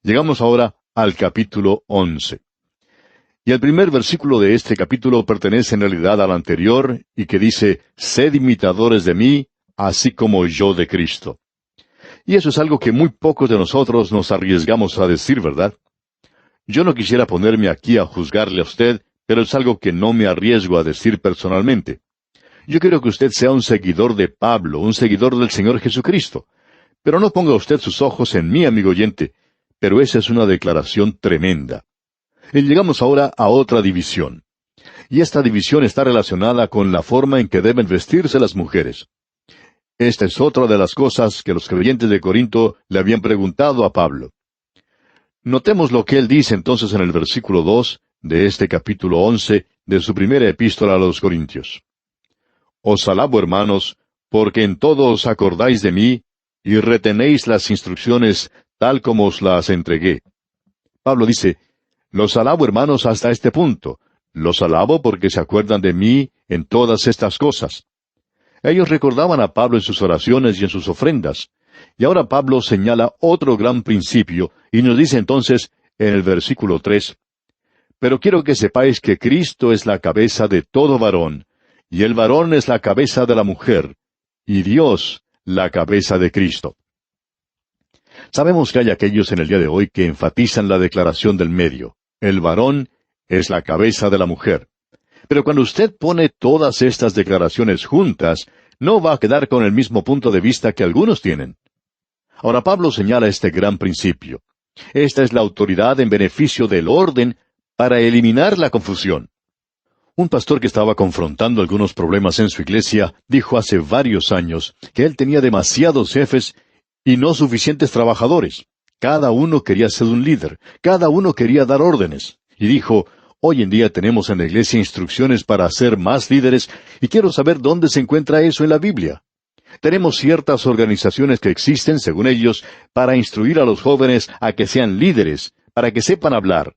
Llegamos ahora al capítulo 11. Y el primer versículo de este capítulo pertenece en realidad al anterior y que dice, «Sed imitadores de mí, así como yo de Cristo». Y eso es algo que muy pocos de nosotros nos arriesgamos a decir, ¿verdad? Yo no quisiera ponerme aquí a juzgarle a usted, pero es algo que no me arriesgo a decir personalmente. Yo quiero que usted sea un seguidor de Pablo, un seguidor del Señor Jesucristo. Pero no ponga usted sus ojos en mí, amigo oyente. Pero esa es una declaración tremenda. Y llegamos ahora a otra división. Y esta división está relacionada con la forma en que deben vestirse las mujeres. Esta es otra de las cosas que los creyentes de Corinto le habían preguntado a Pablo. Notemos lo que él dice entonces en el versículo 2 de este capítulo 11 de su primera epístola a los Corintios. Os alabo, hermanos, porque en todo os acordáis de mí, y retenéis las instrucciones tal como os las entregué. Pablo dice, los alabo, hermanos, hasta este punto. Los alabo porque se acuerdan de mí en todas estas cosas. Ellos recordaban a Pablo en sus oraciones y en sus ofrendas. Y ahora Pablo señala otro gran principio, y nos dice entonces, en el versículo 3, pero quiero que sepáis que Cristo es la cabeza de todo varón, y el varón es la cabeza de la mujer, y Dios la cabeza de Cristo. Sabemos que hay aquellos en el día de hoy que enfatizan la declaración del medio. El varón es la cabeza de la mujer. Pero cuando usted pone todas estas declaraciones juntas, no va a quedar con el mismo punto de vista que algunos tienen. Ahora Pablo señala este gran principio. Esta es la autoridad en beneficio del orden para eliminar la confusión. Un pastor que estaba confrontando algunos problemas en su iglesia dijo hace varios años que él tenía demasiados jefes y no suficientes trabajadores. Cada uno quería ser un líder, cada uno quería dar órdenes. Y dijo, hoy en día tenemos en la iglesia instrucciones para ser más líderes y quiero saber dónde se encuentra eso en la Biblia. Tenemos ciertas organizaciones que existen, según ellos, para instruir a los jóvenes a que sean líderes, para que sepan hablar.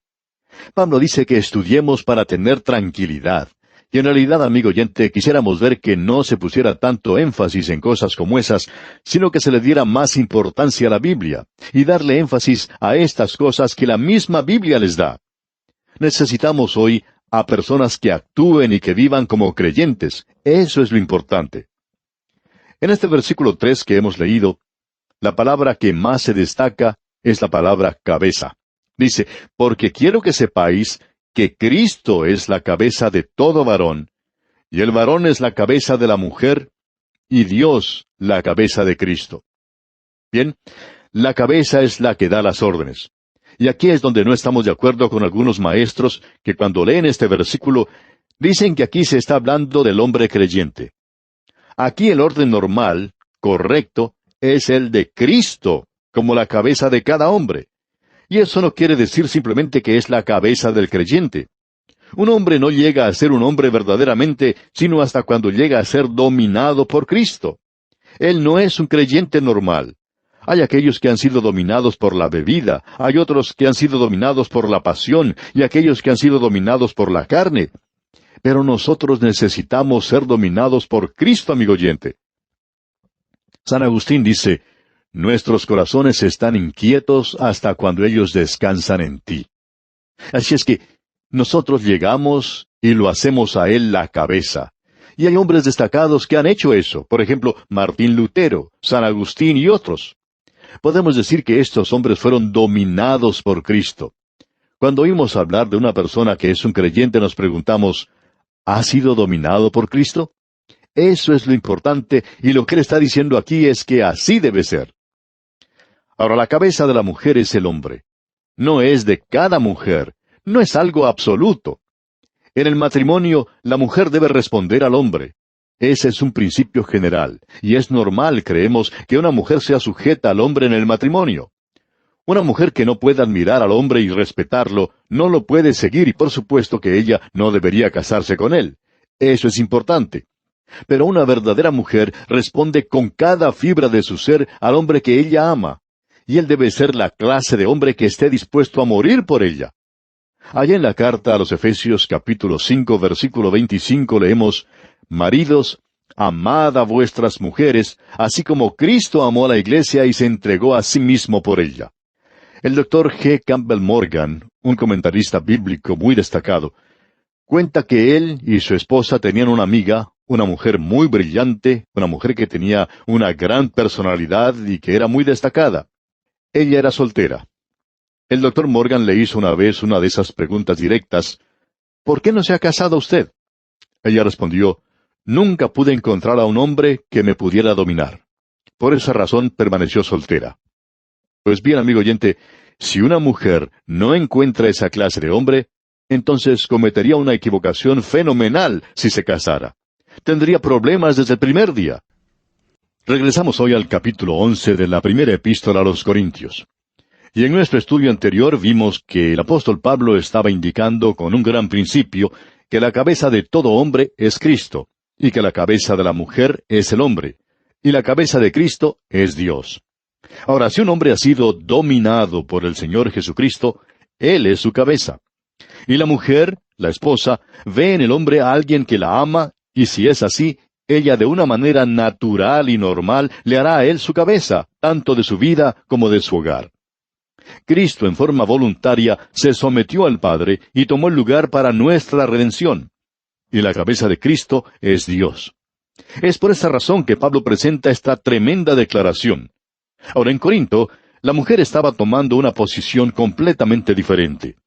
Pablo dice que estudiemos para tener tranquilidad. Y en realidad, amigo oyente, quisiéramos ver que no se pusiera tanto énfasis en cosas como esas, sino que se le diera más importancia a la Biblia, y darle énfasis a estas cosas que la misma Biblia les da. Necesitamos hoy a personas que actúen y que vivan como creyentes. Eso es lo importante. En este versículo 3 que hemos leído, la palabra que más se destaca es la palabra cabeza. Dice, porque quiero que sepáis que Cristo es la cabeza de todo varón, y el varón es la cabeza de la mujer, y Dios la cabeza de Cristo. Bien, la cabeza es la que da las órdenes. Y aquí es donde no estamos de acuerdo con algunos maestros que cuando leen este versículo, dicen que aquí se está hablando del hombre creyente. Aquí el orden normal, correcto, es el de Cristo, como la cabeza de cada hombre. Y eso no quiere decir simplemente que es la cabeza del creyente. Un hombre no llega a ser un hombre verdaderamente, sino hasta cuando llega a ser dominado por Cristo. Él no es un creyente normal. Hay aquellos que han sido dominados por la bebida, hay otros que han sido dominados por la pasión, y aquellos que han sido dominados por la carne. Pero nosotros necesitamos ser dominados por Cristo, amigo oyente. San Agustín dice, nuestros corazones están inquietos hasta cuando ellos descansan en ti. Así es que nosotros llegamos y lo hacemos a Él la cabeza. Y hay hombres destacados que han hecho eso. Por ejemplo, Martín Lutero, San Agustín y otros. Podemos decir que estos hombres fueron dominados por Cristo. Cuando oímos hablar de una persona que es un creyente, nos preguntamos, ¿ha sido dominado por Cristo? Eso es lo importante, y lo que él está diciendo aquí es que así debe ser. Ahora, la cabeza de la mujer es el hombre. No es de cada mujer, no es algo absoluto. En el matrimonio, la mujer debe responder al hombre. Ese es un principio general, y es normal, creemos, que una mujer sea sujeta al hombre en el matrimonio. Una mujer que no pueda admirar al hombre y respetarlo, no lo puede seguir y por supuesto que ella no debería casarse con él. Eso es importante. Pero una verdadera mujer responde con cada fibra de su ser al hombre que ella ama. Y él debe ser la clase de hombre que esté dispuesto a morir por ella. Allá en la carta a los Efesios capítulo 5 versículo 25 leemos, maridos, amad a vuestras mujeres, así como Cristo amó a la iglesia y se entregó a sí mismo por ella. El doctor G. Campbell Morgan, un comentarista bíblico muy destacado, cuenta que él y su esposa tenían una amiga, una mujer muy brillante, una mujer que tenía una gran personalidad y que era muy destacada. Ella era soltera. El doctor Morgan le hizo una vez una de esas preguntas directas: ¿por qué no se ha casado usted? Ella respondió: nunca pude encontrar a un hombre que me pudiera dominar. Por esa razón permaneció soltera. Pues bien, amigo oyente, si una mujer no encuentra esa clase de hombre, entonces cometería una equivocación fenomenal si se casara. Tendría problemas desde el primer día. Regresamos hoy al capítulo 11 de la primera epístola a los Corintios. Y en nuestro estudio anterior vimos que el apóstol Pablo estaba indicando con un gran principio que la cabeza de todo hombre es Cristo, y que la cabeza de la mujer es el hombre, y la cabeza de Cristo es Dios. Ahora, si un hombre ha sido dominado por el Señor Jesucristo, Él es su cabeza. Y la mujer, la esposa, ve en el hombre a alguien que la ama, y si es así, ella de una manera natural y normal le hará a él su cabeza, tanto de su vida como de su hogar. Cristo en forma voluntaria se sometió al Padre y tomó el lugar para nuestra redención. Y la cabeza de Cristo es Dios. Es por esa razón que Pablo presenta esta tremenda declaración. Ahora, en Corinto, la mujer estaba tomando una posición completamente diferente.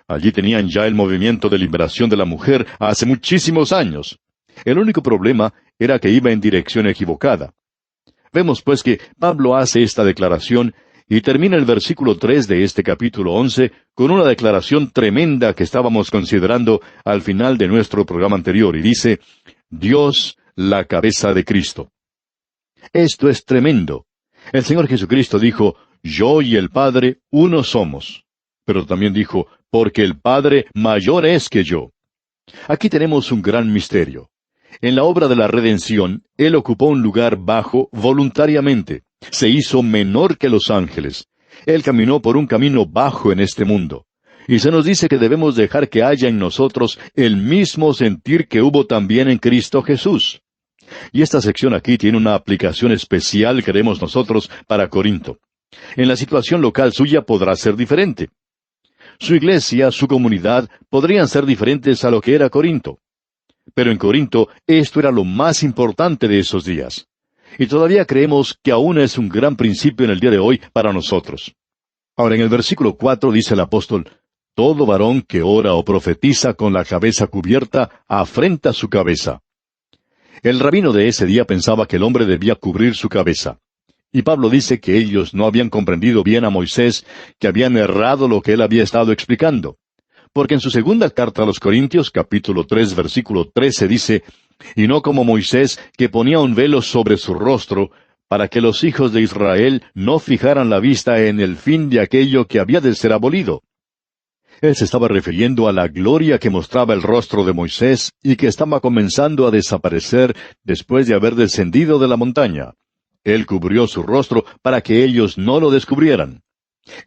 Allí tenían ya el movimiento de liberación de la mujer hace muchísimos años. El único problema era que iba en dirección equivocada. Vemos pues que Pablo hace esta declaración y termina el versículo 3 de este capítulo 11 con una declaración tremenda que estábamos considerando al final de nuestro programa anterior, y dice: Dios, la cabeza de Cristo. Esto es tremendo. El Señor Jesucristo dijo: yo y el Padre uno somos. Pero también dijo: porque el Padre mayor es que yo. Aquí tenemos un gran misterio. En la obra de la redención, Él ocupó un lugar bajo voluntariamente. Se hizo menor que los ángeles. Él caminó por un camino bajo en este mundo. Y se nos dice que debemos dejar que haya en nosotros el mismo sentir que hubo también en Cristo Jesús. Y esta sección aquí tiene una aplicación especial, creemos nosotros, para Corinto. En la situación local suya podrá ser diferente. Su iglesia, su comunidad, podrían ser diferentes a lo que era Corinto. Pero en Corinto, esto era lo más importante de esos días. Y todavía creemos que aún es un gran principio en el día de hoy para nosotros. Ahora, en el versículo 4 dice el apóstol: todo varón que ora o profetiza con la cabeza cubierta, afrenta su cabeza. El rabino de ese día pensaba que el hombre debía cubrir su cabeza. Y Pablo dice que ellos no habían comprendido bien a Moisés, que habían errado lo que él había estado explicando. Porque en su segunda carta a los Corintios, capítulo 3, versículo 13, dice: y no como Moisés, que ponía un velo sobre su rostro, para que los hijos de Israel no fijaran la vista en el fin de aquello que había de ser abolido. Él se estaba refiriendo a la gloria que mostraba el rostro de Moisés y que estaba comenzando a desaparecer después de haber descendido de la montaña. Él cubrió su rostro para que ellos no lo descubrieran.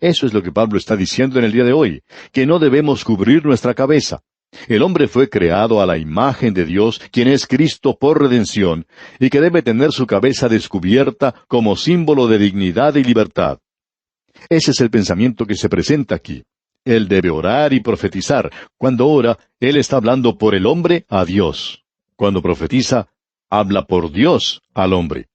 Eso es lo que Pablo está diciendo en el día de hoy, que no debemos cubrir nuestra cabeza. El hombre fue creado a la imagen de Dios, quien es Cristo por redención, y que debe tener su cabeza descubierta como símbolo de dignidad y libertad. Ese es el pensamiento que se presenta aquí. Él debe orar y profetizar. Cuando ora, él está hablando por el hombre a Dios. Cuando profetiza, habla por Dios al hombre.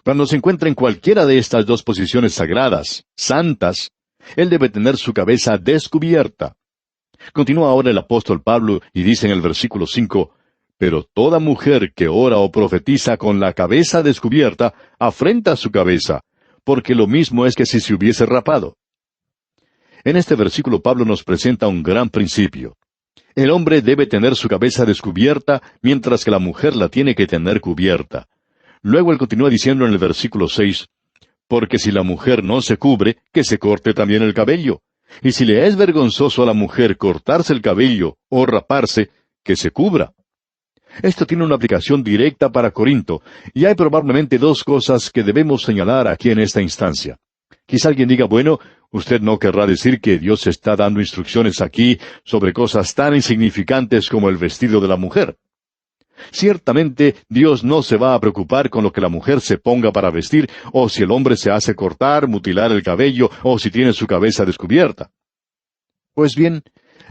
Cuando se encuentra en cualquiera de estas dos posiciones sagradas, santas, él debe tener su cabeza descubierta. Continúa ahora el apóstol Pablo y dice en el versículo 5, pero toda mujer que ora o profetiza con la cabeza descubierta, afrenta su cabeza, porque lo mismo es que si se hubiese rapado. En este versículo Pablo nos presenta un gran principio. El hombre debe tener su cabeza descubierta, mientras que la mujer la tiene que tener cubierta. Luego él continúa diciendo en el versículo 6, porque si la mujer no se cubre, que se corte también el cabello. Y si le es vergonzoso a la mujer cortarse el cabello o raparse, que se cubra. Esto tiene una aplicación directa para Corinto, y hay probablemente dos cosas que debemos señalar aquí en esta instancia. Quizá alguien diga, bueno, usted no querrá decir que Dios está dando instrucciones aquí sobre cosas tan insignificantes como el vestido de la mujer. Ciertamente, Dios no se va a preocupar con lo que la mujer se ponga para vestir, o si el hombre se hace cortar, mutilar el cabello, o si tiene su cabeza descubierta. Pues bien,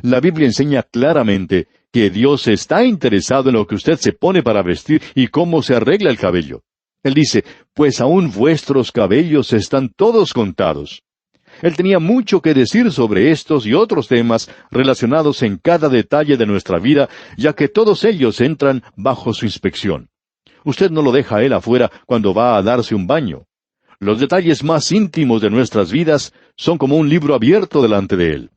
la Biblia enseña claramente que Dios está interesado en lo que usted se pone para vestir y cómo se arregla el cabello. Él dice, pues aún vuestros cabellos están todos contados. Él tenía mucho que decir sobre estos y otros temas relacionados en cada detalle de nuestra vida, ya que todos ellos entran bajo su inspección. Usted no lo deja a él afuera cuando va a darse un baño. Los detalles más íntimos de nuestras vidas son como un libro abierto delante de él.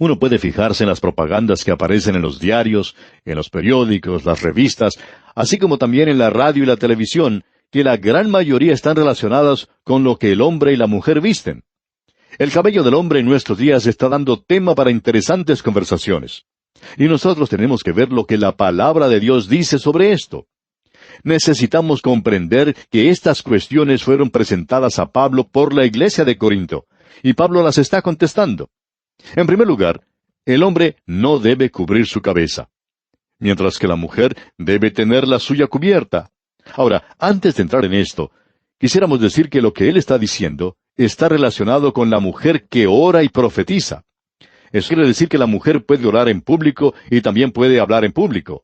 Uno puede fijarse en las propagandas que aparecen en los diarios, en los periódicos, las revistas, así como también en la radio y la televisión, que la gran mayoría están relacionadas con lo que el hombre y la mujer visten. El cabello del hombre en nuestros días está dando tema para interesantes conversaciones. Y nosotros tenemos que ver lo que la palabra de Dios dice sobre esto. Necesitamos comprender que estas cuestiones fueron presentadas a Pablo por la iglesia de Corinto, y Pablo las está contestando. En primer lugar, el hombre no debe cubrir su cabeza, mientras que la mujer debe tener la suya cubierta. Ahora, antes de entrar en esto, quisiéramos decir que lo que él está diciendo está relacionado con la mujer que ora y profetiza. Eso quiere decir que la mujer puede orar en público y también puede hablar en público.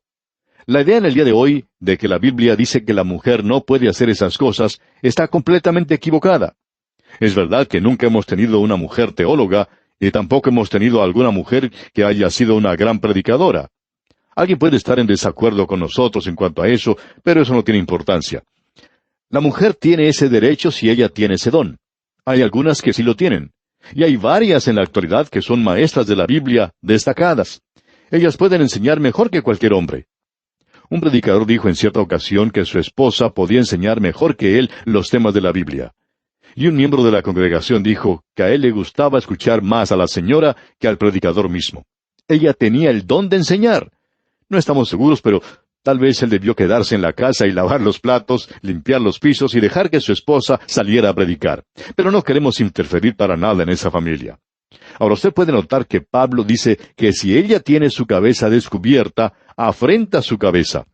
La idea en el día de hoy de que la Biblia dice que la mujer no puede hacer esas cosas está completamente equivocada. Es verdad que nunca hemos tenido una mujer teóloga y tampoco hemos tenido alguna mujer que haya sido una gran predicadora. Alguien puede estar en desacuerdo con nosotros en cuanto a eso, pero eso no tiene importancia. La mujer tiene ese derecho si ella tiene ese don. Hay algunas que sí lo tienen. Y hay varias en la actualidad que son maestras de la Biblia destacadas. Ellas pueden enseñar mejor que cualquier hombre. Un predicador dijo en cierta ocasión que su esposa podía enseñar mejor que él los temas de la Biblia. Y un miembro de la congregación dijo que a él le gustaba escuchar más a la señora que al predicador mismo. Ella tenía el don de enseñar. No estamos seguros, pero tal vez él debió quedarse en la casa y lavar los platos, limpiar los pisos y dejar que su esposa saliera a predicar. Pero no queremos interferir para nada en esa familia. Ahora usted puede notar que Pablo dice que si ella tiene su cabeza descubierta, afrenta su cabeza.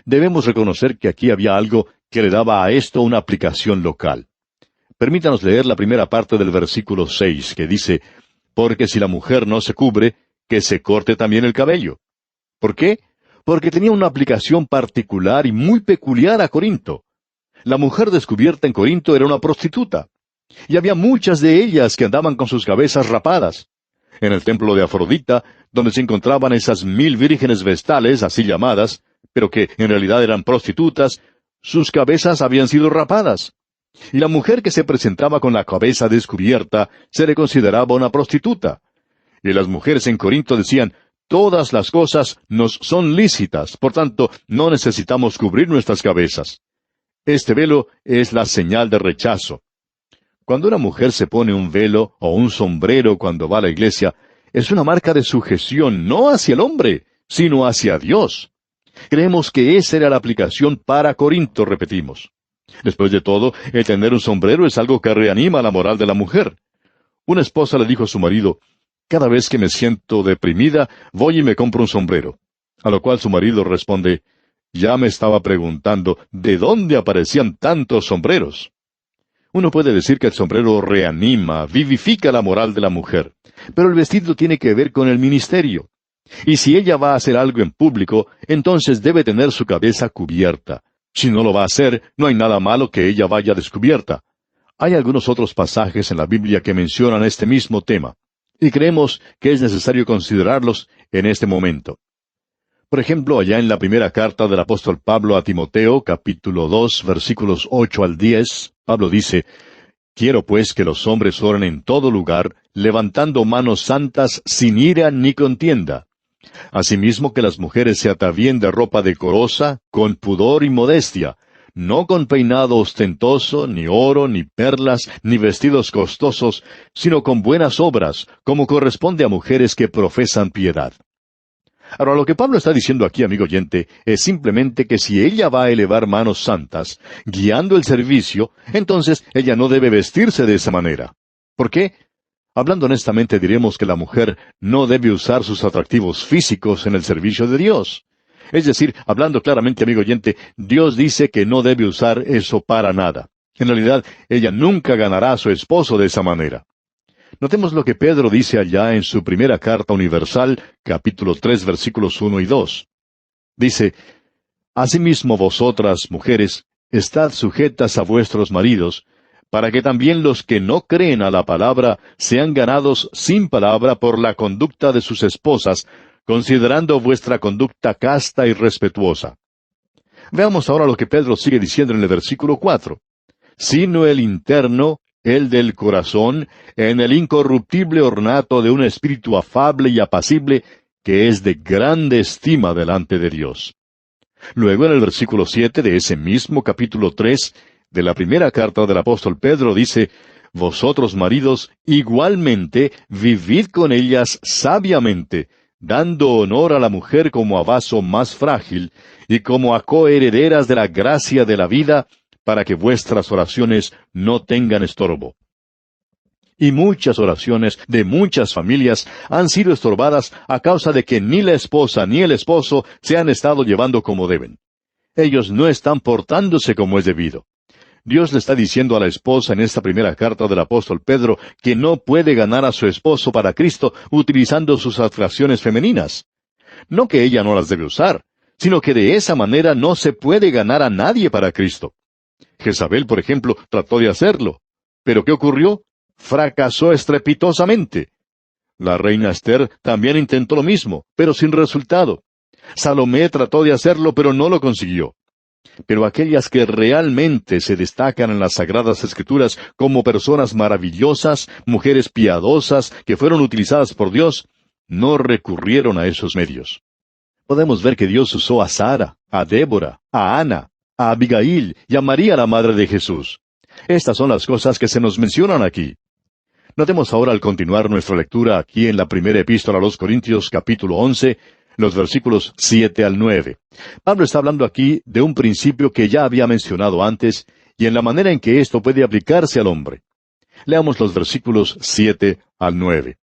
Debemos reconocer que aquí había algo que le daba a esto una aplicación local. Permítanos leer la primera parte del versículo 6, que dice, porque si la mujer no se cubre, que se corte también el cabello. ¿Por qué? Porque tenía una aplicación particular y muy peculiar a Corinto. La mujer descubierta en Corinto era una prostituta. Y había muchas de ellas que andaban con sus cabezas rapadas. En el templo de Afrodita, donde se encontraban esas 1000 vírgenes vestales, así llamadas, pero que en realidad eran prostitutas, sus cabezas habían sido rapadas. Y la mujer que se presentaba con la cabeza descubierta se le consideraba una prostituta. Y las mujeres en Corinto decían, todas las cosas nos son lícitas, por tanto, no necesitamos cubrir nuestras cabezas. Este velo es la señal de rechazo. Cuando una mujer se pone un velo o un sombrero cuando va a la iglesia, es una marca de sujeción no hacia el hombre, sino hacia Dios. Creemos que esa era la aplicación para Corinto, repetimos. Después de todo, el tener un sombrero es algo que reanima la moral de la mujer. Una esposa le dijo a su marido, cada vez que me siento deprimida, voy y me compro un sombrero. A lo cual su marido responde, ya me estaba preguntando, ¿de dónde aparecían tantos sombreros? Uno puede decir que el sombrero reanima, vivifica la moral de la mujer, pero el vestido tiene que ver con el ministerio. Y si ella va a hacer algo en público, entonces debe tener su cabeza cubierta. Si no lo va a hacer, no hay nada malo que ella vaya descubierta. Hay algunos otros pasajes en la Biblia que mencionan este mismo tema, y creemos que es necesario considerarlos en este momento. Por ejemplo, allá en la primera carta del apóstol Pablo a Timoteo, capítulo 2, versículos 8 al 10, Pablo dice, quiero pues que los hombres oren en todo lugar, levantando manos santas sin ira ni contienda. Asimismo que las mujeres se atavíen de ropa decorosa, con pudor y modestia, no con peinado ostentoso, ni oro, ni perlas, ni vestidos costosos, sino con buenas obras, como corresponde a mujeres que profesan piedad. Ahora, lo que Pablo está diciendo aquí, amigo oyente, es simplemente que si ella va a elevar manos santas, guiando el servicio, entonces ella no debe vestirse de esa manera. ¿Por qué? Hablando honestamente, diremos que la mujer no debe usar sus atractivos físicos en el servicio de Dios. Es decir, hablando claramente, amigo oyente, Dios dice que no debe usar eso para nada. En realidad, ella nunca ganará a su esposo de esa manera. Notemos lo que Pedro dice allá en su primera carta universal, capítulo 3, versículos 1 y 2. Dice, Asimismo vosotras, mujeres, estad sujetas a vuestros maridos, para que también los que no creen a la palabra sean ganados sin palabra por la conducta de sus esposas, considerando vuestra conducta casta y respetuosa. Veamos ahora lo que Pedro sigue diciendo en el versículo 4. Sino el interno, el del corazón, en el incorruptible ornato de un espíritu afable y apacible, que es de grande estima delante de Dios. Luego en el versículo 7 de ese mismo capítulo 3 de la primera carta del apóstol Pedro dice, Vosotros maridos, igualmente, vivid con ellas sabiamente, dando honor a la mujer como a vaso más frágil, y como a coherederas de la gracia de la vida, para que vuestras oraciones no tengan estorbo. Y muchas oraciones de muchas familias han sido estorbadas a causa de que ni la esposa ni el esposo se han estado llevando como deben. Ellos no están portándose como es debido. Dios le está diciendo a la esposa en esta primera carta del apóstol Pedro que no puede ganar a su esposo para Cristo utilizando sus atracciones femeninas. No que ella no las debe usar, sino que de esa manera no se puede ganar a nadie para Cristo. Jezabel, por ejemplo, trató de hacerlo. ¿Pero qué ocurrió? Fracasó estrepitosamente. La reina Esther también intentó lo mismo, pero sin resultado. Salomé trató de hacerlo, pero no lo consiguió. Pero aquellas que realmente se destacan en las Sagradas Escrituras como personas maravillosas, mujeres piadosas, que fueron utilizadas por Dios, no recurrieron a esos medios. Podemos ver que Dios usó a Sara, a Débora, a Ana, a Abigail y a María, la madre de Jesús. Estas son las cosas que se nos mencionan aquí. Notemos ahora al continuar nuestra lectura aquí en la primera epístola a los Corintios, capítulo 11, los versículos 7 al 9. Pablo está hablando aquí de un principio que ya había mencionado antes, y en la manera en que esto puede aplicarse al hombre. Leamos los versículos 7 al 9.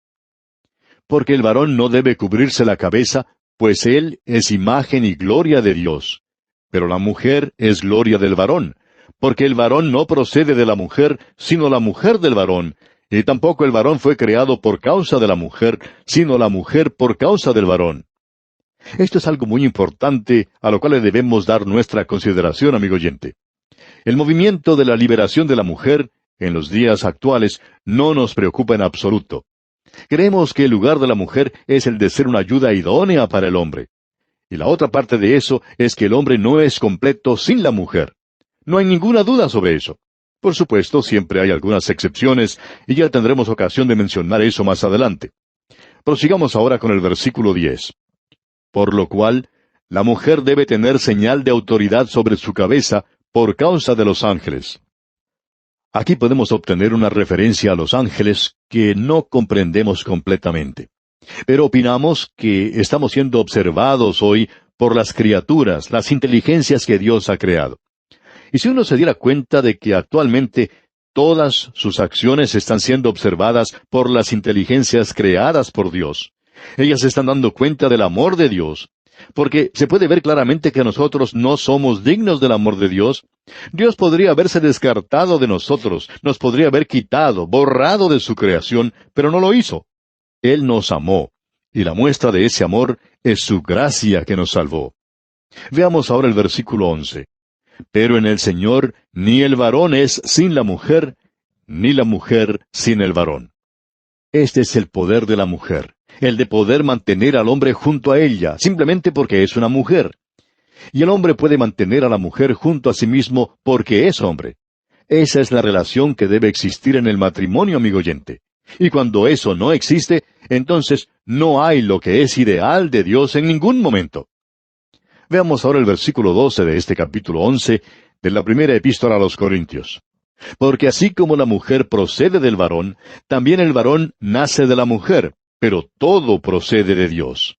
Porque el varón no debe cubrirse la cabeza, pues él es imagen y gloria de Dios. Pero la mujer es gloria del varón, porque el varón no procede de la mujer, sino la mujer del varón, y tampoco el varón fue creado por causa de la mujer, sino la mujer por causa del varón. Esto es algo muy importante a lo cual le debemos dar nuestra consideración, amigo oyente. El movimiento de la liberación de la mujer, en los días actuales, no nos preocupa en absoluto. Creemos que el lugar de la mujer es el de ser una ayuda idónea para el hombre. Y la otra parte de eso es que el hombre no es completo sin la mujer. No hay ninguna duda sobre eso. Por supuesto, siempre hay algunas excepciones, y ya tendremos ocasión de mencionar eso más adelante. Prosigamos ahora con el versículo 10. Por lo cual, la mujer debe tener señal de autoridad sobre su cabeza por causa de los ángeles. Aquí podemos obtener una referencia a los ángeles que no comprendemos completamente. Pero opinamos que estamos siendo observados hoy por las criaturas, las inteligencias que Dios ha creado. Y si uno se diera cuenta de que actualmente todas sus acciones están siendo observadas por las inteligencias creadas por Dios, ellas se están dando cuenta del amor de Dios, porque se puede ver claramente que nosotros no somos dignos del amor de Dios. Dios podría haberse descartado de nosotros, nos podría haber quitado, borrado de su creación, pero no lo hizo. Él nos amó, y la muestra de ese amor es su gracia que nos salvó. Veamos ahora el versículo 11. Pero en el Señor ni el varón es sin la mujer, ni la mujer sin el varón. Este es el poder de la mujer, el de poder mantener al hombre junto a ella, simplemente porque es una mujer. Y el hombre puede mantener a la mujer junto a sí mismo porque es hombre. Esa es la relación que debe existir en el matrimonio, amigo oyente. Y cuando eso no existe, entonces no hay lo que es ideal de Dios en ningún momento. Veamos ahora el versículo 12 de este capítulo 11 de la primera epístola a los Corintios. Porque así como la mujer procede del varón, también el varón nace de la mujer, pero todo procede de Dios.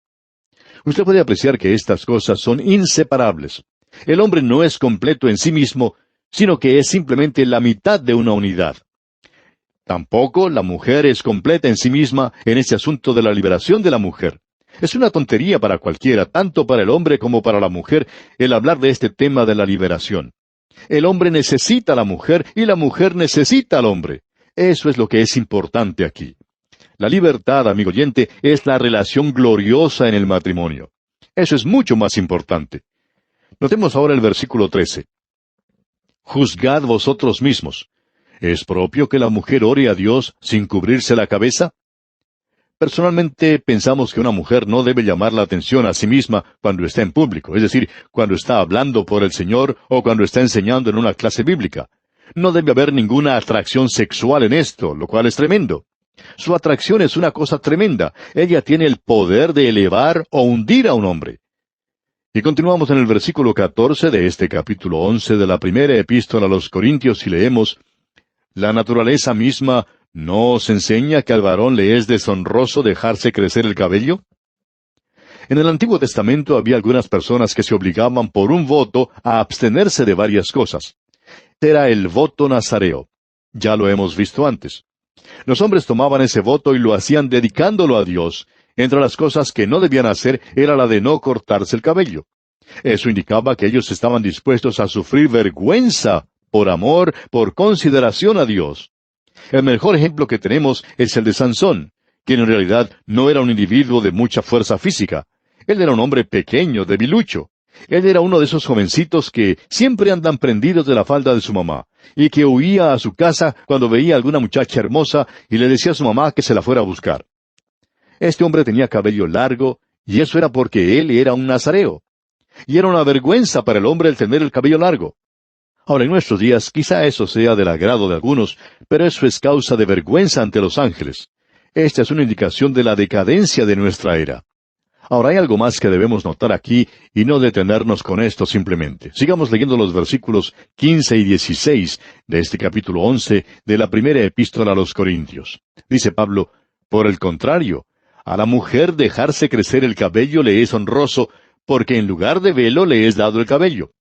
Usted puede apreciar que estas cosas son inseparables. El hombre no es completo en sí mismo, sino que es simplemente la mitad de una unidad. Tampoco la mujer es completa en sí misma en este asunto de la liberación de la mujer. Es una tontería para cualquiera, tanto para el hombre como para la mujer, el hablar de este tema de la liberación. El hombre necesita a la mujer y la mujer necesita al hombre. Eso es lo que es importante aquí. La libertad, amigo oyente, es la relación gloriosa en el matrimonio. Eso es mucho más importante. Notemos ahora el versículo 13. Juzgad vosotros mismos. ¿Es propio que la mujer ore a Dios sin cubrirse la cabeza? Personalmente pensamos que una mujer no debe llamar la atención a sí misma cuando está en público, es decir, cuando está hablando por el Señor o cuando está enseñando en una clase bíblica. No debe haber ninguna atracción sexual en esto, lo cual es tremendo. Su atracción es una cosa tremenda. Ella tiene el poder de elevar o hundir a un hombre. Y continuamos en el versículo 14 de este capítulo 11 de la primera epístola a los Corintios y leemos: La naturaleza misma ¿no os enseña que al varón le es deshonroso dejarse crecer el cabello? En el Antiguo Testamento había algunas personas que se obligaban por un voto a abstenerse de varias cosas. Era el voto nazareo. Ya lo hemos visto antes. Los hombres tomaban ese voto y lo hacían dedicándolo a Dios. Entre las cosas que no debían hacer era la de no cortarse el cabello. Eso indicaba que ellos estaban dispuestos a sufrir vergüenza por amor, por consideración a Dios. El mejor ejemplo que tenemos es el de Sansón, quien en realidad no era un individuo de mucha fuerza física. Él era un hombre pequeño, debilucho. Él era uno de esos jovencitos que siempre andan prendidos de la falda de su mamá, y que huía a su casa cuando veía a alguna muchacha hermosa y le decía a su mamá que se la fuera a buscar. Este hombre tenía cabello largo, y eso era porque él era un nazareo. Y era una vergüenza para el hombre el tener el cabello largo. Ahora, en nuestros días, quizá eso sea del agrado de algunos, pero eso es causa de vergüenza ante los ángeles. Esta es una indicación de la decadencia de nuestra era. Ahora, hay algo más que debemos notar aquí, y no detenernos con esto simplemente. Sigamos leyendo los versículos 15 y 16 de este capítulo 11 de la primera epístola a los Corintios. Dice Pablo: Por el contrario, a la mujer dejarse crecer el cabello le es honroso, porque en lugar de velo le es dado el cabello.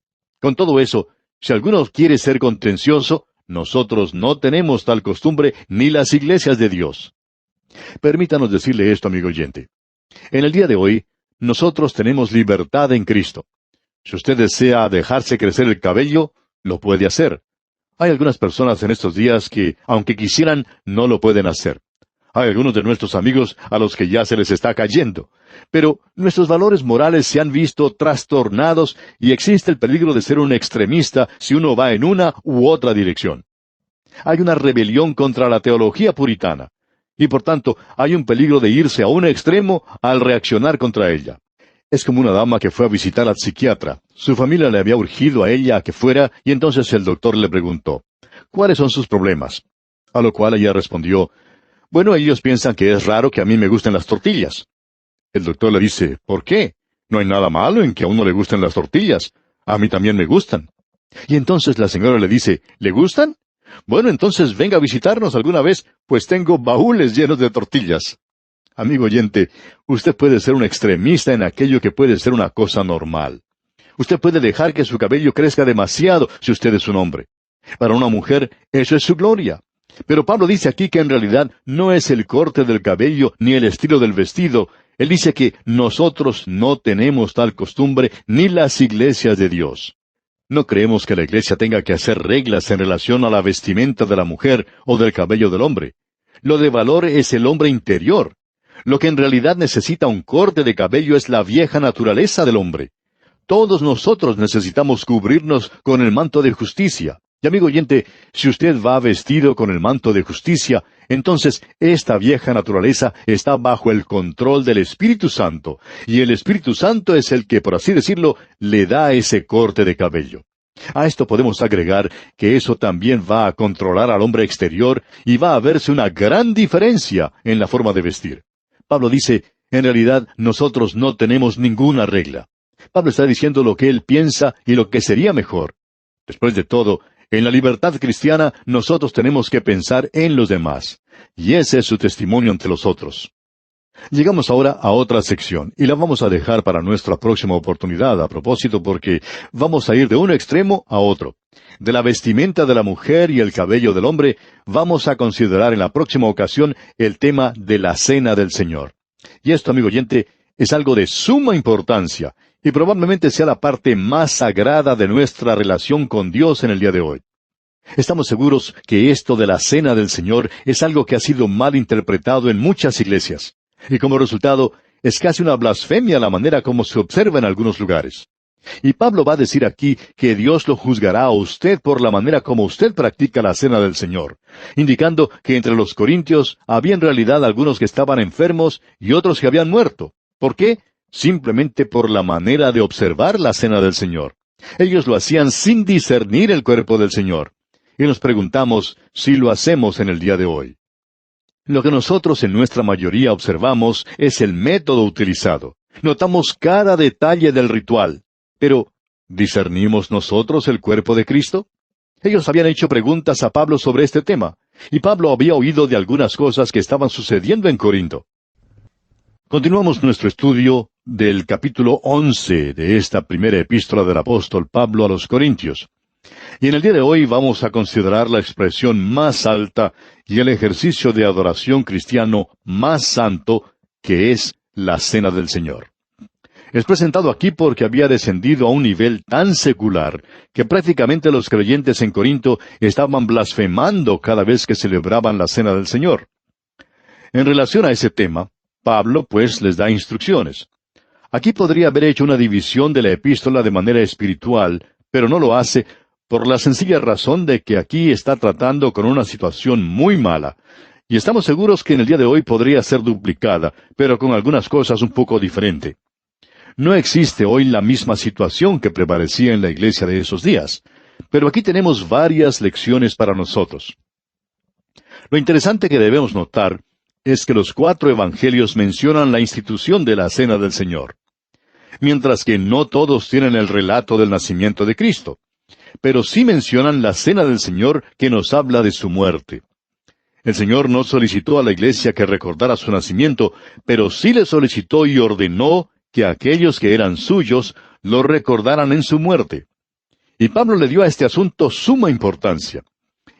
Con todo eso, si alguno quiere ser contencioso, nosotros no tenemos tal costumbre ni las iglesias de Dios. Permítanos decirle esto, amigo oyente. En el día de hoy, nosotros tenemos libertad en Cristo. Si usted desea dejarse crecer el cabello, lo puede hacer. Hay algunas personas en estos días que, aunque quisieran, no lo pueden hacer. Hay algunos de nuestros amigos a los que ya se les está cayendo. Pero nuestros valores morales se han visto trastornados y existe el peligro de ser un extremista si uno va en una u otra dirección. Hay una rebelión contra la teología puritana. Y por tanto, hay un peligro de irse a un extremo al reaccionar contra ella. Es como una dama que fue a visitar al psiquiatra. Su familia le había urgido a ella a que fuera, y entonces el doctor le preguntó: ¿cuáles son sus problemas? A lo cual ella respondió: bueno, ellos piensan que es raro que a mí me gusten las tortillas. El doctor le dice: ¿por qué? No hay nada malo en que a uno le gusten las tortillas. A mí también me gustan. Y entonces la señora le dice: ¿le gustan? Bueno, entonces venga a visitarnos alguna vez, pues tengo baúles llenos de tortillas. Amigo oyente, usted puede ser un extremista en aquello que puede ser una cosa normal. Usted puede dejar que su cabello crezca demasiado si usted es un hombre. Para una mujer, eso es su gloria. Pero Pablo dice aquí que en realidad no es el corte del cabello ni el estilo del vestido. Él dice que nosotros no tenemos tal costumbre ni las iglesias de Dios. No creemos que la iglesia tenga que hacer reglas en relación a la vestimenta de la mujer o del cabello del hombre. Lo de valor es el hombre interior. Lo que en realidad necesita un corte de cabello es la vieja naturaleza del hombre. Todos nosotros necesitamos cubrirnos con el manto de justicia. Y amigo oyente, si usted va vestido con el manto de justicia, entonces esta vieja naturaleza está bajo el control del Espíritu Santo, y el Espíritu Santo es el que, por así decirlo, le da ese corte de cabello. A esto podemos agregar que eso también va a controlar al hombre exterior y va a verse una gran diferencia en la forma de vestir. Pablo dice: en realidad nosotros no tenemos ninguna regla. Pablo está diciendo lo que él piensa y lo que sería mejor. Después de todo, en la libertad cristiana nosotros tenemos que pensar en los demás. Y ese es su testimonio ante los otros. Llegamos ahora a otra sección, y la vamos a dejar para nuestra próxima oportunidad a propósito porque vamos a ir de un extremo a otro. De la vestimenta de la mujer y el cabello del hombre, vamos a considerar en la próxima ocasión el tema de la cena del Señor. Y esto, amigo oyente, Es algo de suma importancia, y probablemente sea la parte más sagrada de nuestra relación con Dios en el día de hoy. Estamos seguros que esto de la Cena del Señor es algo que ha sido mal interpretado en muchas iglesias, y como resultado, es casi una blasfemia la manera como se observa en algunos lugares. Y Pablo va a decir aquí que Dios lo juzgará a usted por la manera como usted practica la Cena del Señor, indicando que entre los corintios había en realidad algunos que estaban enfermos y otros que habían muerto. ¿Por qué? Simplemente por la manera de observar la Cena del Señor. Ellos lo hacían sin discernir el cuerpo del Señor. Y nos preguntamos si lo hacemos en el día de hoy. Lo que nosotros en nuestra mayoría observamos es el método utilizado. Notamos cada detalle del ritual. Pero, ¿discernimos nosotros el cuerpo de Cristo? Ellos habían hecho preguntas a Pablo sobre este tema, y Pablo había oído de algunas cosas que estaban sucediendo en Corinto. Continuamos nuestro estudio del capítulo 11 de esta primera epístola del apóstol Pablo a los Corintios. Y en el día de hoy vamos a considerar la expresión más alta y el ejercicio de adoración cristiano más santo, que es la Cena del Señor. Es presentado aquí porque había descendido a un nivel tan secular que prácticamente los creyentes en Corinto estaban blasfemando cada vez que celebraban la Cena del Señor. En relación a ese tema, Pablo pues les da instrucciones. Aquí podría haber hecho una división de la epístola de manera espiritual, pero no lo hace por la sencilla razón de que aquí está tratando con una situación muy mala. Y estamos seguros que en el día de hoy podría ser duplicada, pero con algunas cosas un poco diferente. No existe hoy la misma situación que prevalecía en la iglesia de esos días, pero aquí tenemos varias lecciones para nosotros. Lo interesante que debemos notar es que los 4 evangelios mencionan la institución de la Cena del Señor, mientras que no todos tienen el relato del nacimiento de Cristo, pero sí mencionan la Cena del Señor que nos habla de su muerte. El Señor no solicitó a la iglesia que recordara su nacimiento, pero sí le solicitó y ordenó que aquellos que eran suyos lo recordaran en su muerte. Y Pablo le dio a este asunto suma importancia.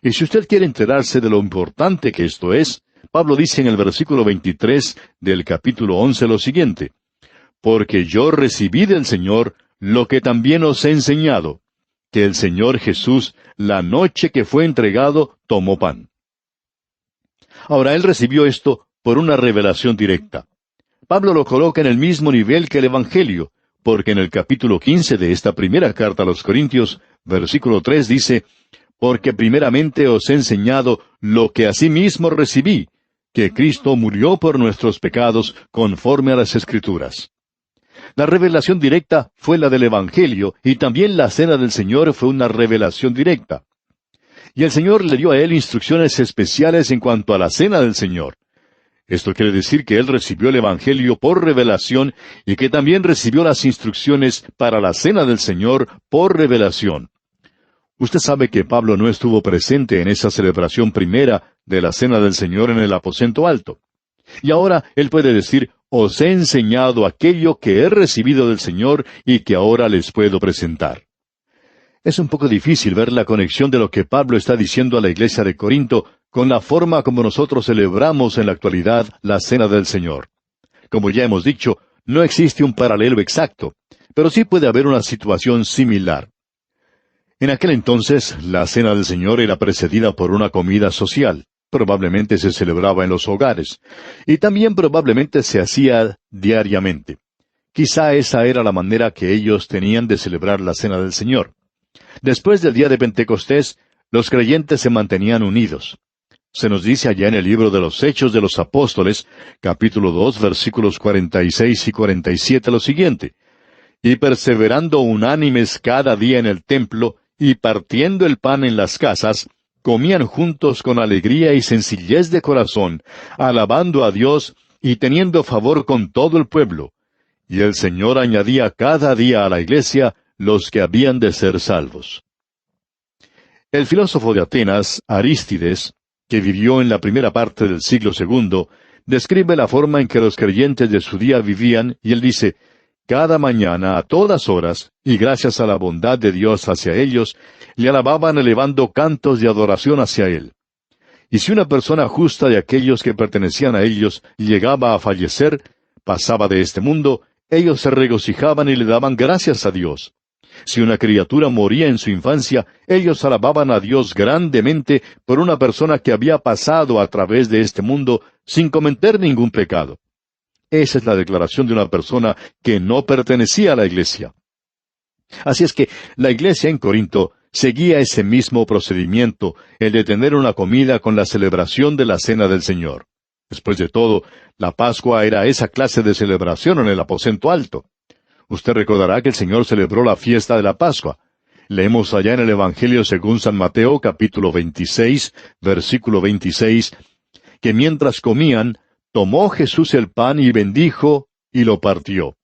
Y si usted quiere enterarse de lo importante que esto es, Pablo dice en el versículo 23 del capítulo 11 lo siguiente: «Porque yo recibí del Señor lo que también os he enseñado, que el Señor Jesús, la noche que fue entregado, tomó pan». Ahora, él recibió esto por una revelación directa. Pablo lo coloca en el mismo nivel que el Evangelio, porque en el capítulo 15 de esta primera carta a los Corintios, versículo 3 dice: «Porque primeramente os he enseñado lo que asimismo recibí, que Cristo murió por nuestros pecados conforme a las Escrituras». La revelación directa fue la del Evangelio, y también la Cena del Señor fue una revelación directa. Y el Señor le dio a él instrucciones especiales en cuanto a la Cena del Señor. Esto quiere decir que él recibió el Evangelio por revelación y que también recibió las instrucciones para la Cena del Señor por revelación. Usted sabe que Pablo no estuvo presente en esa celebración primera de la Cena del Señor en el aposento alto. Y ahora él puede decir: «Os he enseñado aquello que he recibido del Señor y que ahora les puedo presentar». Es un poco difícil ver la conexión de lo que Pablo está diciendo a la iglesia de Corinto con la forma como nosotros celebramos en la actualidad la Cena del Señor. Como ya hemos dicho, no existe un paralelo exacto, pero sí puede haber una situación similar. En aquel entonces, la Cena del Señor era precedida por una comida social. Probablemente se celebraba en los hogares, y también probablemente se hacía diariamente. Quizá esa era la manera que ellos tenían de celebrar la Cena del Señor. Después del día de Pentecostés, los creyentes se mantenían unidos. Se nos dice allá en el libro de los Hechos de los Apóstoles, capítulo 2, versículos 46 y 47, lo siguiente: «Y perseverando unánimes cada día en el templo, y partiendo el pan en las casas, comían juntos con alegría y sencillez de corazón, alabando a Dios y teniendo favor con todo el pueblo. Y el Señor añadía cada día a la iglesia los que habían de ser salvos». El filósofo de Atenas, Arístides, que vivió en la primera parte del siglo II, describe la forma en que los creyentes de su día vivían, y él dice: «Cada mañana, a todas horas, y gracias a la bondad de Dios hacia ellos, le alababan elevando cantos de adoración hacia él. Y si una persona justa de aquellos que pertenecían a ellos llegaba a fallecer, pasaba de este mundo, ellos se regocijaban y le daban gracias a Dios. Si una criatura moría en su infancia, ellos alababan a Dios grandemente por una persona que había pasado a través de este mundo sin cometer ningún pecado. Esa es la declaración de una persona que no pertenecía a la iglesia. Así es que la iglesia en Corinto seguía ese mismo procedimiento, el de tener una comida con la celebración de la Cena del Señor. Después de todo, la Pascua era esa clase de celebración en el aposento alto. Usted recordará que el Señor celebró la fiesta de la Pascua. Leemos allá en el Evangelio según San Mateo, capítulo 26, versículo 26, que mientras comían, tomó Jesús el pan y bendijo, y lo partió.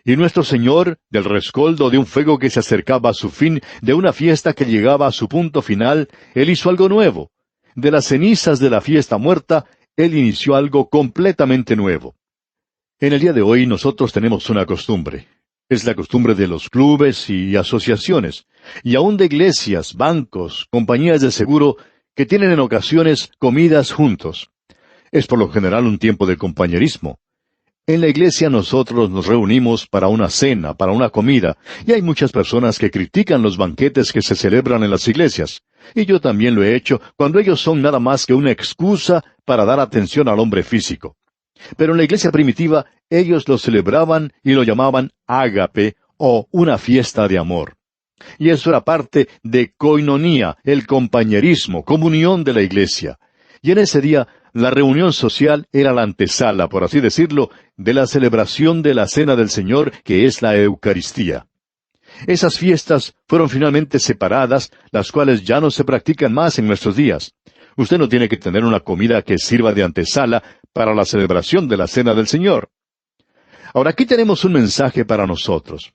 Y nuestro Señor, del rescoldo de un fuego que se acercaba a su fin, de una fiesta que llegaba a su punto final, Él hizo algo nuevo. De las cenizas de la fiesta muerta, Él inició algo completamente nuevo. En el día de hoy nosotros tenemos una costumbre. Es la costumbre de los clubes y asociaciones, y aún de iglesias, bancos, compañías de seguro, que tienen en ocasiones comidas juntos. Es por lo general un tiempo de compañerismo. En la iglesia nosotros nos reunimos para una cena, para una comida, y hay muchas personas que critican los banquetes que se celebran en las iglesias. Y yo también lo he hecho cuando ellos son nada más que una excusa para dar atención al hombre físico. Pero en la iglesia primitiva ellos lo celebraban y lo llamaban ágape o una fiesta de amor. Y eso era parte de koinonía, el compañerismo, comunión de la iglesia. Y en ese día la reunión social era la antesala, por así decirlo, de la celebración de la Cena del Señor, que es la Eucaristía. Esas fiestas fueron finalmente separadas, las cuales ya no se practican más en nuestros días. Usted no tiene que tener una comida que sirva de antesala para la celebración de la Cena del Señor. Ahora aquí tenemos un mensaje para nosotros.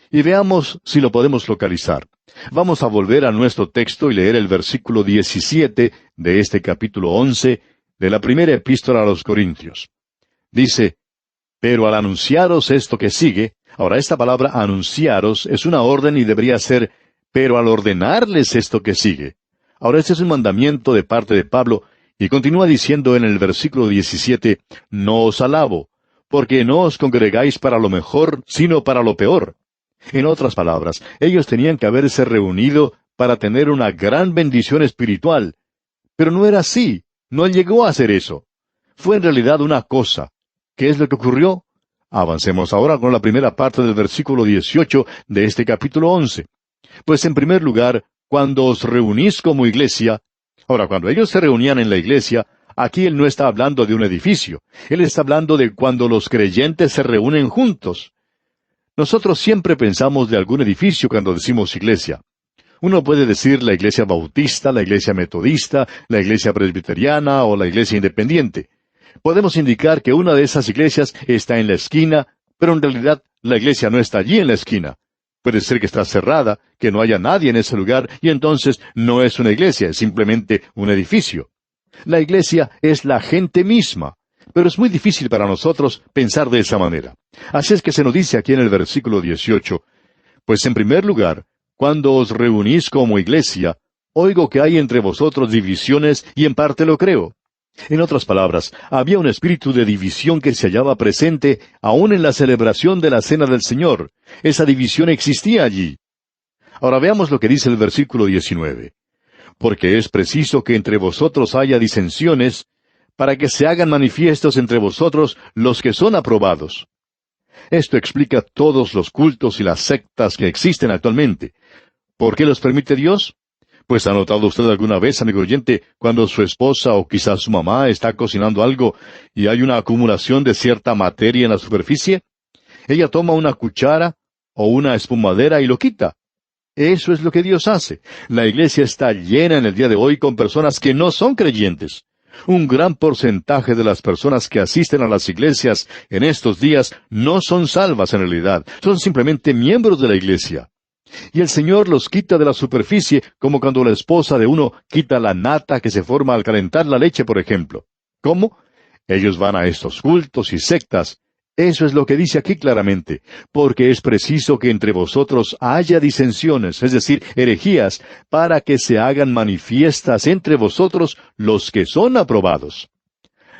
Y veamos si lo podemos localizar. Vamos a volver a nuestro texto y leer el versículo 17 de este capítulo 11 de la primera epístola a los Corintios. Dice, pero al anunciaros esto que sigue, ahora esta palabra anunciaros es una orden y debería ser, pero al ordenarles esto que sigue. Ahora este es un mandamiento de parte de Pablo, y continúa diciendo en el versículo 17, no os alabo, porque no os congregáis para lo mejor, sino para lo peor. En otras palabras, ellos tenían que haberse reunido para tener una gran bendición espiritual. Pero no era así, no llegó a hacer eso. Fue en realidad una cosa. ¿Qué es lo que ocurrió? Avancemos ahora con la primera parte del versículo 18 de este capítulo 11. Pues en primer lugar, cuando os reunís como iglesia. Ahora, cuando ellos se reunían en la iglesia, aquí él no está hablando de un edificio. Él está hablando de cuando los creyentes se reúnen juntos. Nosotros siempre pensamos de algún edificio cuando decimos iglesia. Uno puede decir la iglesia bautista, la iglesia metodista, la iglesia presbiteriana o la iglesia independiente. Podemos indicar que una de esas iglesias está en la esquina, pero en realidad la iglesia no está allí en la esquina. Puede ser que está cerrada, que no haya nadie en ese lugar, y entonces no es una iglesia, es simplemente un edificio. La iglesia es la gente misma, pero es muy difícil para nosotros pensar de esa manera. Así es que se nos dice aquí en el versículo 18, pues en primer lugar, cuando os reunís como iglesia, oigo que hay entre vosotros divisiones y en parte lo creo. En otras palabras, había un espíritu de división que se hallaba presente aún en la celebración de la Cena del Señor. Esa división existía allí. Ahora veamos lo que dice el versículo 19. Porque es preciso que entre vosotros haya disensiones, para que se hagan manifiestos entre vosotros los que son aprobados. Esto explica todos los cultos y las sectas que existen actualmente. ¿Por qué los permite Dios? Pues ¿ha notado usted alguna vez, amigo oyente, cuando su esposa o quizás su mamá está cocinando algo y hay una acumulación de cierta materia en la superficie? Ella toma una cuchara o una espumadera y lo quita. Eso es lo que Dios hace. La iglesia está llena en el día de hoy con personas que no son creyentes. Un gran porcentaje de las personas que asisten a las iglesias en estos días no son salvas en realidad, son simplemente miembros de la iglesia. Y el Señor los quita de la superficie, como cuando la esposa de uno quita la nata que se forma al calentar la leche, por ejemplo. ¿Cómo? Ellos van a estos cultos y sectas. Eso es lo que dice aquí claramente, porque es preciso que entre vosotros haya disensiones, es decir, herejías, para que se hagan manifiestas entre vosotros los que son aprobados.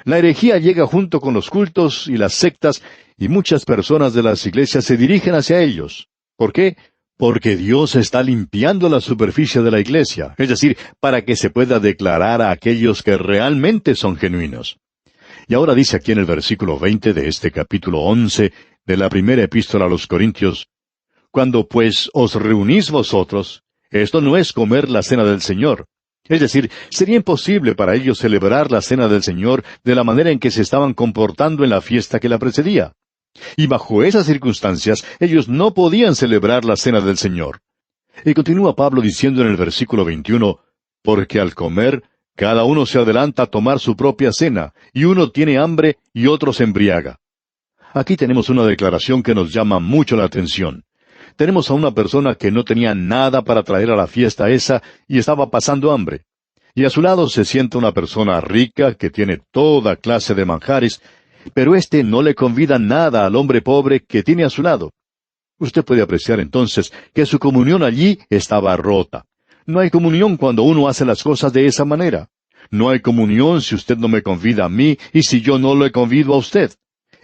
La herejía llega junto con los cultos y las sectas, y muchas personas de las iglesias se dirigen hacia ellos. ¿Por qué? Porque Dios está limpiando la superficie de la iglesia, es decir, para que se pueda declarar a aquellos que realmente son genuinos. Y ahora dice aquí en el versículo 20 de este capítulo 11 de la primera epístola a los Corintios: Cuando pues os reunís vosotros, esto no es comer la cena del Señor. Es decir, sería imposible para ellos celebrar la cena del Señor de la manera en que se estaban comportando en la fiesta que la precedía. Y bajo esas circunstancias, ellos no podían celebrar la cena del Señor. Y continúa Pablo diciendo en el versículo 21, porque al comer, cada uno se adelanta a tomar su propia cena, y uno tiene hambre y otro se embriaga. Aquí tenemos una declaración que nos llama mucho la atención. Tenemos a una persona que no tenía nada para traer a la fiesta esa y estaba pasando hambre. Y a su lado se sienta una persona rica que tiene toda clase de manjares, pero éste no le convida nada al hombre pobre que tiene a su lado. Usted puede apreciar entonces que su comunión allí estaba rota. No hay comunión cuando uno hace las cosas de esa manera. No hay comunión si usted no me convida a mí y si yo no le convido a usted.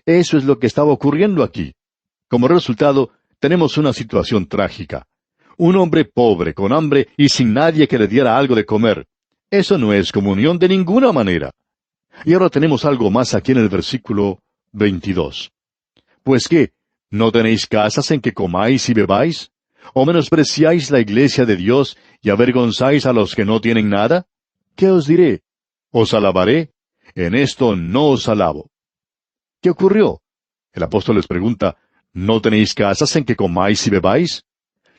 Eso es lo que estaba ocurriendo aquí. Como resultado, tenemos una situación trágica. Un hombre pobre, con hambre y sin nadie que le diera algo de comer. Eso no es comunión de ninguna manera. Y ahora tenemos algo más aquí en el versículo 22. Pues qué, ¿no tenéis casas en que comáis y bebáis? ¿O menospreciáis la iglesia de Dios y avergonzáis a los que no tienen nada? ¿Qué os diré? ¿Os alabaré? En esto no os alabo. ¿Qué ocurrió? El apóstol les pregunta, ¿no tenéis casas en que comáis y bebáis?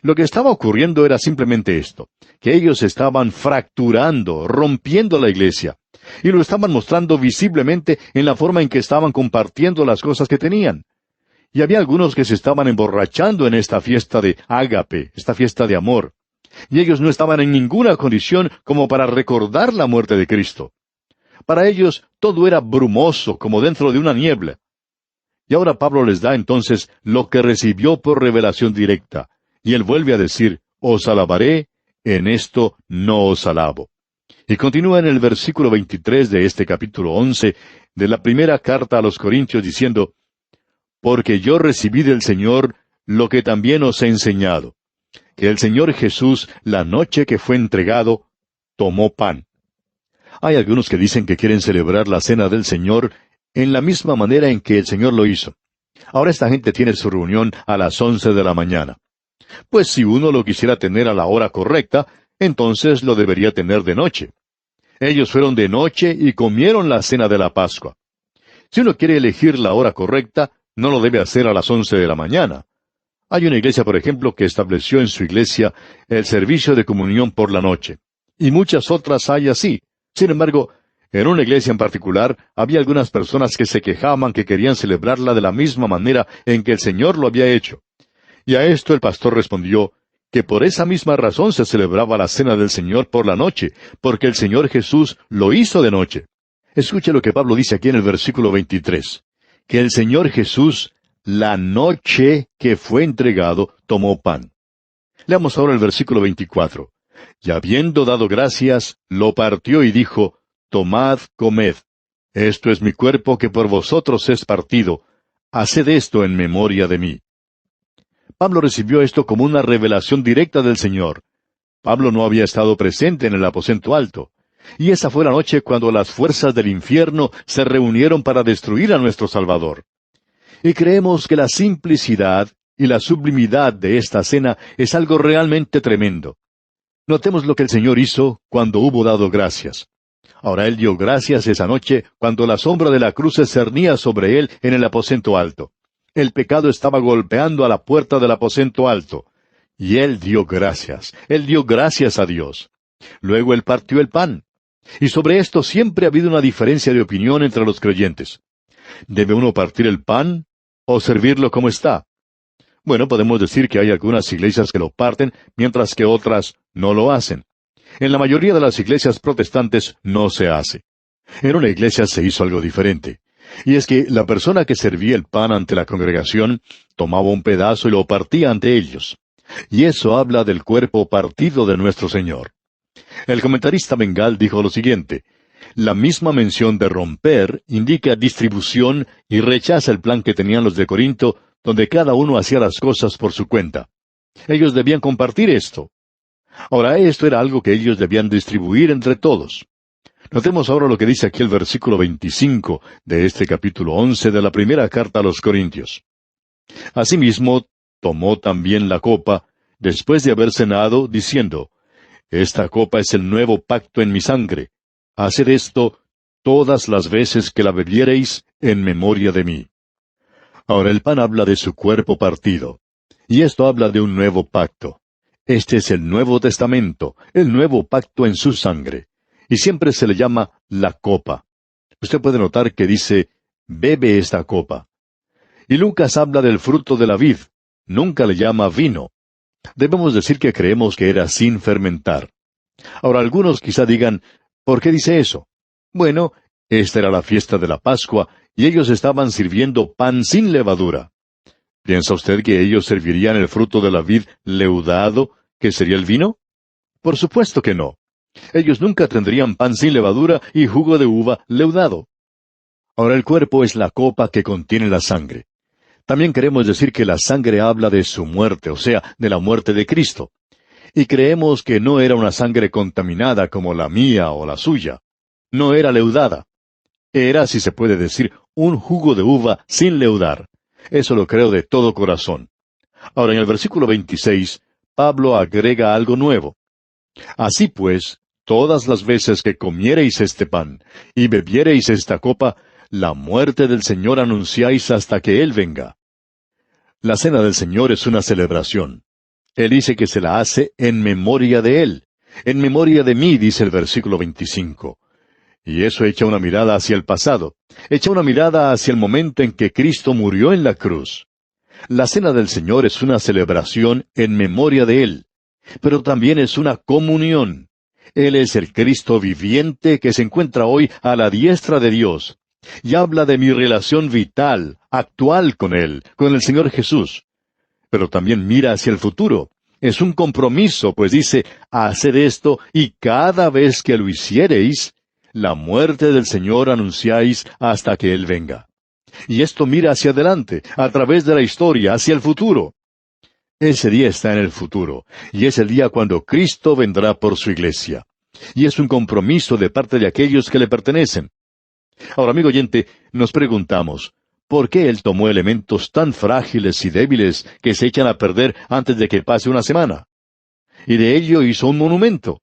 Lo que estaba ocurriendo era simplemente esto, que ellos estaban fracturando, rompiendo la iglesia, y lo estaban mostrando visiblemente en la forma en que estaban compartiendo las cosas que tenían. Y había algunos que se estaban emborrachando en esta fiesta de ágape, esta fiesta de amor, y ellos no estaban en ninguna condición como para recordar la muerte de Cristo. Para ellos todo era brumoso, como dentro de una niebla. Y ahora Pablo les da entonces lo que recibió por revelación directa. Y él vuelve a decir, os alabaré, en esto no os alabo. Y continúa en el versículo 23 de este capítulo 11 de la primera carta a los Corintios diciendo, porque yo recibí del Señor lo que también os he enseñado, que el Señor Jesús, la noche que fue entregado, tomó pan. Hay algunos que dicen que quieren celebrar la cena del Señor en la misma manera en que el Señor lo hizo. Ahora esta gente tiene su reunión a las 11 de la mañana. Pues si uno lo quisiera tener a la hora correcta, entonces lo debería tener de noche. Ellos fueron de noche y comieron la cena de la Pascua. Si uno quiere elegir la hora correcta, no lo debe hacer a las 11 de la mañana. Hay una iglesia, por ejemplo, que estableció en su iglesia el servicio de comunión por la noche. Y muchas otras hay así. Sin embargo, en una iglesia en particular, había algunas personas que se quejaban que querían celebrarla de la misma manera en que el Señor lo había hecho. Y a esto el pastor respondió que por esa misma razón se celebraba la cena del Señor por la noche, porque el Señor Jesús lo hizo de noche. Escuche lo que Pablo dice aquí en el versículo 23, que el Señor Jesús, la noche que fue entregado, tomó pan. Leamos ahora el versículo 24. Y habiendo dado gracias, lo partió y dijo, tomad, comed. Esto es mi cuerpo que por vosotros es partido. Haced esto en memoria de mí. Pablo recibió esto como una revelación directa del Señor. Pablo no había estado presente en el aposento alto. Y esa fue la noche cuando las fuerzas del infierno se reunieron para destruir a nuestro Salvador. Y creemos que la simplicidad y la sublimidad de esta cena es algo realmente tremendo. Notemos lo que el Señor hizo cuando hubo dado gracias. Ahora Él dio gracias esa noche cuando la sombra de la cruz se cernía sobre Él en el aposento alto. El pecado estaba golpeando a la puerta del aposento alto. Y Él dio gracias. Él dio gracias a Dios. Luego Él partió el pan. Y sobre esto siempre ha habido una diferencia de opinión entre los creyentes. ¿Debe uno partir el pan o servirlo como está? Bueno, podemos decir que hay algunas iglesias que lo parten, mientras que otras no lo hacen. En la mayoría de las iglesias protestantes no se hace. En una iglesia se hizo algo diferente. Y es que la persona que servía el pan ante la congregación tomaba un pedazo y lo partía ante ellos. Y eso habla del cuerpo partido de nuestro Señor. El comentarista Bengal dijo lo siguiente, La misma mención de romper indica distribución y rechaza el plan que tenían los de Corinto, donde cada uno hacía las cosas por su cuenta. Ellos debían compartir esto. Ahora, esto era algo que ellos debían distribuir entre todos. Notemos ahora lo que dice aquí el versículo 25 de este capítulo 11 de la primera carta a los Corintios. Asimismo, tomó también la copa, después de haber cenado, diciendo, Esta copa es el nuevo pacto en mi sangre. Haced esto todas las veces que la bebiereis en memoria de mí. Ahora el pan habla de su cuerpo partido, y esto habla de un nuevo pacto. Este es el Nuevo Testamento, el nuevo pacto en su sangre, y siempre se le llama la copa. Usted puede notar que dice, bebe esta copa. Y Lucas habla del fruto de la vid, nunca le llama vino. Debemos decir que creemos que era sin fermentar. Ahora algunos quizá digan, ¿por qué dice eso? Bueno, esta era la fiesta de la Pascua, y ellos estaban sirviendo pan sin levadura. ¿Piensa usted que ellos servirían el fruto de la vid leudado, que sería el vino? Por supuesto que no. Ellos nunca tendrían pan sin levadura y jugo de uva leudado. Ahora el cuerpo es la copa que contiene la sangre. También queremos decir que la sangre habla de su muerte, o sea, de la muerte de Cristo. Y creemos que no era una sangre contaminada como la mía o la suya. No era leudada. Era, si se puede decir, un jugo de uva sin leudar. Eso lo creo de todo corazón. Ahora, en el versículo 26, Pablo agrega algo nuevo. Así pues, todas las veces que comiereis este pan y bebiereis esta copa, la muerte del Señor anunciáis hasta que Él venga. La cena del Señor es una celebración. Él dice que se la hace en memoria de Él. En memoria de mí, dice el versículo 25. Y eso echa una mirada hacia el pasado. Echa una mirada hacia el momento en que Cristo murió en la cruz. La cena del Señor es una celebración en memoria de Él, pero también es una comunión. Él es el Cristo viviente que se encuentra hoy a la diestra de Dios, y habla de mi relación vital, actual con Él, con el Señor Jesús. Pero también mira hacia el futuro. Es un compromiso, pues dice, haced esto, y cada vez que lo hiciereis, la muerte del Señor anunciáis hasta que Él venga. Y esto mira hacia adelante, a través de la historia, hacia el futuro. Ese día está en el futuro, y es el día cuando Cristo vendrá por su iglesia. Y es un compromiso de parte de aquellos que le pertenecen. Ahora, amigo oyente, nos preguntamos, ¿por qué Él tomó elementos tan frágiles y débiles que se echan a perder antes de que pase una semana? Y de ello hizo un monumento.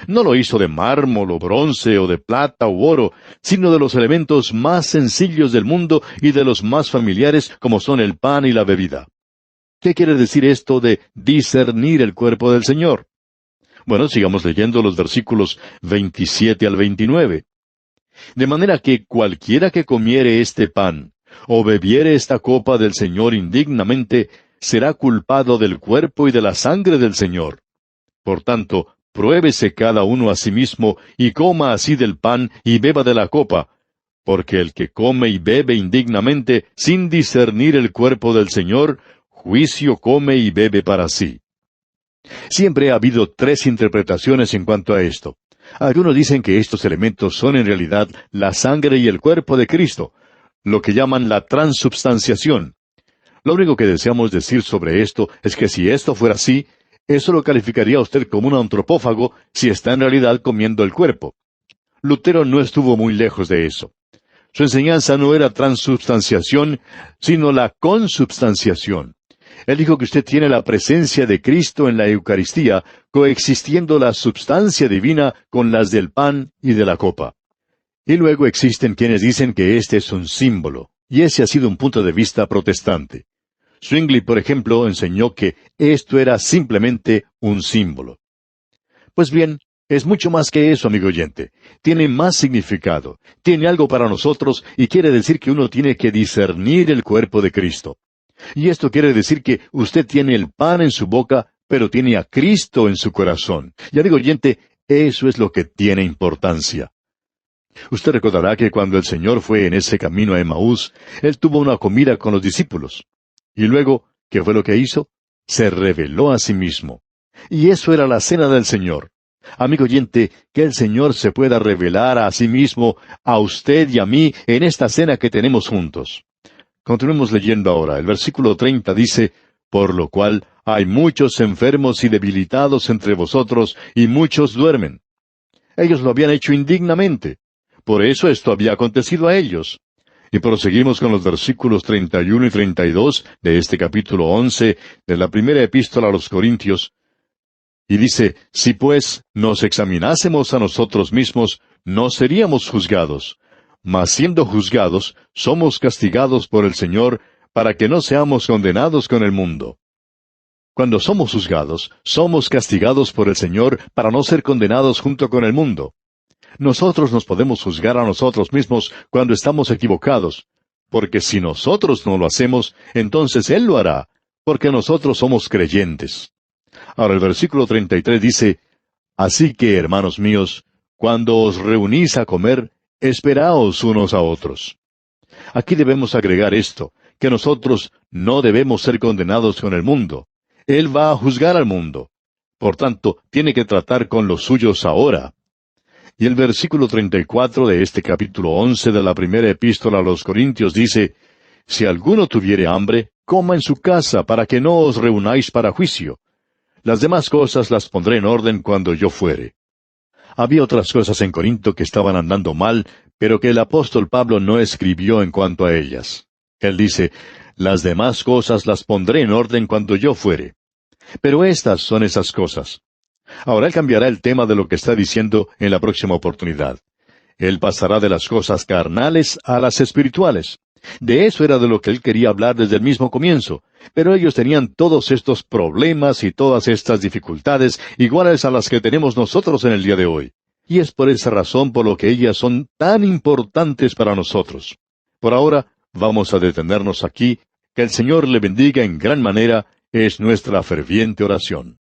No lo hizo de mármol o bronce o de plata u oro, sino de los elementos más sencillos del mundo y de los más familiares como son el pan y la bebida. ¿Qué quiere decir esto de discernir el cuerpo del Señor? Bueno, sigamos leyendo los versículos 27 al 29. De manera que cualquiera que comiere este pan, o bebiere esta copa del Señor indignamente, será culpado del cuerpo y de la sangre del Señor. Por tanto, pruébese cada uno a sí mismo, y coma así del pan, y beba de la copa, porque el que come y bebe indignamente, sin discernir el cuerpo del Señor, juicio come y bebe para sí. Siempre ha habido tres interpretaciones en cuanto a esto. Algunos dicen que estos elementos son en realidad la sangre y el cuerpo de Cristo, lo que llaman la transubstanciación. Lo único que deseamos decir sobre esto es que si esto fuera así, eso lo calificaría a usted como un antropófago si está en realidad comiendo el cuerpo. Lutero no estuvo muy lejos de eso. Su enseñanza no era transubstanciación, sino la consubstanciación. Él dijo que usted tiene la presencia de Cristo en la Eucaristía, coexistiendo la substancia divina con las del pan y de la copa. Y luego existen quienes dicen que este es un símbolo, y ese ha sido un punto de vista protestante. Zwingli, por ejemplo, enseñó que esto era simplemente un símbolo. Pues bien, es mucho más que eso, amigo oyente. Tiene más significado, tiene algo para nosotros y quiere decir que uno tiene que discernir el cuerpo de Cristo. Y esto quiere decir que usted tiene el pan en su boca, pero tiene a Cristo en su corazón. Y amigo oyente, eso es lo que tiene importancia. Usted recordará que cuando el Señor fue en ese camino a Emaús, Él tuvo una comida con los discípulos. Y luego, ¿qué fue lo que hizo? Se reveló a sí mismo. Y eso era la cena del Señor. Amigo oyente, que el Señor se pueda revelar a sí mismo, a usted y a mí, en esta cena que tenemos juntos. Continuemos leyendo ahora. El versículo 30 dice, por lo cual hay muchos enfermos y debilitados entre vosotros, y muchos duermen. Ellos lo habían hecho indignamente. Por eso esto había acontecido a ellos. Y proseguimos con los versículos 31 y 32 de este capítulo 11 de la primera epístola a los Corintios. Y dice, si pues nos examinásemos a nosotros mismos, no seríamos juzgados. Mas siendo juzgados, somos castigados por el Señor, para que no seamos condenados con el mundo. Cuando somos juzgados, somos castigados por el Señor para no ser condenados junto con el mundo. Nosotros nos podemos juzgar a nosotros mismos cuando estamos equivocados, porque si nosotros no lo hacemos, entonces Él lo hará, porque nosotros somos creyentes. Ahora el versículo 33 dice, así que, hermanos míos, cuando os reunís a comer, esperaos unos a otros. Aquí debemos agregar esto, que nosotros no debemos ser condenados con el mundo. Él va a juzgar al mundo. Por tanto, tiene que tratar con los suyos ahora. Y el versículo 34 de este capítulo 11 de la primera epístola a los Corintios dice, si alguno tuviere hambre, coma en su casa, para que no os reunáis para juicio. Las demás cosas las pondré en orden cuando yo fuere. Había otras cosas en Corinto que estaban andando mal, pero que el apóstol Pablo no escribió en cuanto a ellas. Él dice, las demás cosas las pondré en orden cuando yo fuere. Pero estas son esas cosas. Ahora él cambiará el tema de lo que está diciendo en la próxima oportunidad. Él pasará de las cosas carnales a las espirituales. De eso era de lo que él quería hablar desde el mismo comienzo. Pero ellos tenían todos estos problemas y todas estas dificultades iguales a las que tenemos nosotros en el día de hoy. Y es por esa razón por lo que ellas son tan importantes para nosotros. Por ahora, vamos a detenernos aquí. Que el Señor le bendiga en gran manera es nuestra ferviente oración.